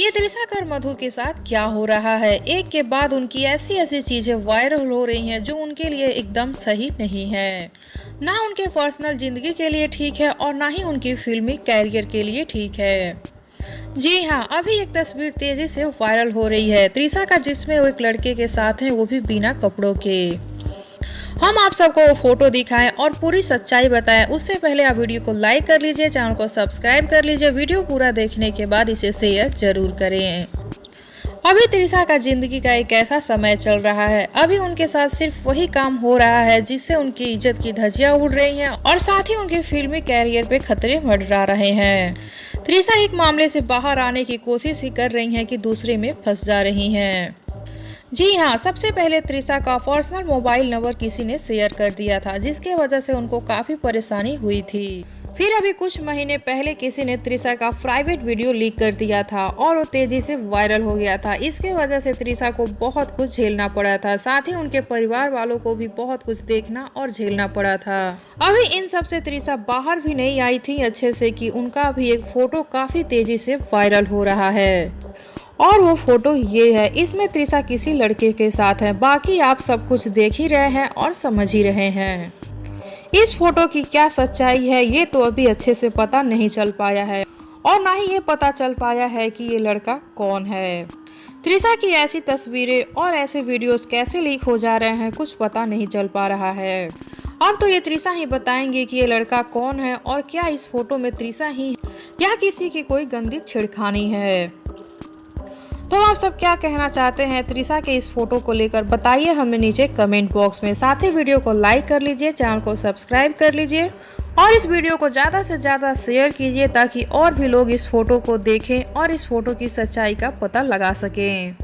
ये त्रिशा और मधु के साथ क्या हो रहा है। एक के बाद उनकी ऐसी ऐसी चीजें वायरल हो रही हैं जो उनके लिए एकदम सही नहीं है। ना उनके पर्सनल जिंदगी के लिए ठीक है और ना ही उनकी फिल्मी कैरियर के लिए ठीक है। जी हाँ, अभी एक तस्वीर तेजी से वायरल हो रही है त्रिशा का, जिसमें वो एक लड़के के साथ हैं, वो भी बिना कपड़ों के। हम आप सबको वो फोटो दिखाएं और पूरी सच्चाई बताएं, उससे पहले आप वीडियो को लाइक कर लीजिए, चैनल को सब्सक्राइब कर लीजिए। वीडियो पूरा देखने के बाद इसे शेयर जरूर करें। अभी त्रिशा का जिंदगी का एक ऐसा समय चल रहा है, अभी उनके साथ सिर्फ वही काम हो रहा है जिससे उनकी इज्जत की धज्जियां उड़ रही हैं और साथ ही उनके फिल्मी कैरियर पे खतरे मंडरा रहे हैं। त्रिशा एक मामले से बाहर आने की कोशिश ही कर रही हैं कि दूसरे में फंस जा रही हैं। जी हाँ, सबसे पहले त्रिशा का पर्सनल मोबाइल नंबर किसी ने शेयर कर दिया था, जिसके वजह से उनको काफी परेशानी हुई थी। फिर अभी कुछ महीने पहले किसी ने त्रिशा का प्राइवेट वीडियो लीक कर दिया था और वो तेजी से वायरल हो गया था। इसके वजह से त्रिशा को बहुत कुछ झेलना पड़ा था, साथ ही उनके परिवार वालों को भी बहुत कुछ देखना और झेलना पड़ा था। अभी इन सब से त्रिशा बाहर भी नहीं आई थी अच्छे से कि उनका भी एक फोटो काफी तेजी से वायरल हो रहा है और वो फोटो ये है। इसमें त्रिशा किसी लड़के के साथ है। बाकी आप सब कुछ देख ही रहे हैं और समझ ही रहे हैं। इस फोटो की क्या सच्चाई है ये तो अभी अच्छे से पता नहीं चल पाया है और ना ही ये पता चल पाया है कि ये लड़का कौन है। त्रिशा की ऐसी तस्वीरें और ऐसे वीडियोस कैसे लीक हो जा रहे हैं, कुछ पता नहीं चल पा रहा है। अब तो ये त्रिशा ही बताएंगे कि ये लड़का कौन है और क्या इस फोटो में त्रिशा ही है या किसी की कोई गंदी छेड़खानी है। तो आप सब क्या कहना चाहते हैं त्रिशा के इस फोटो को लेकर, बताइए हमें नीचे कमेंट बॉक्स में। साथ ही वीडियो को लाइक कर लीजिए, चैनल को सब्सक्राइब कर लीजिए और इस वीडियो को ज़्यादा से ज़्यादा शेयर कीजिए ताकि और भी लोग इस फोटो को देखें और इस फोटो की सच्चाई का पता लगा सकें।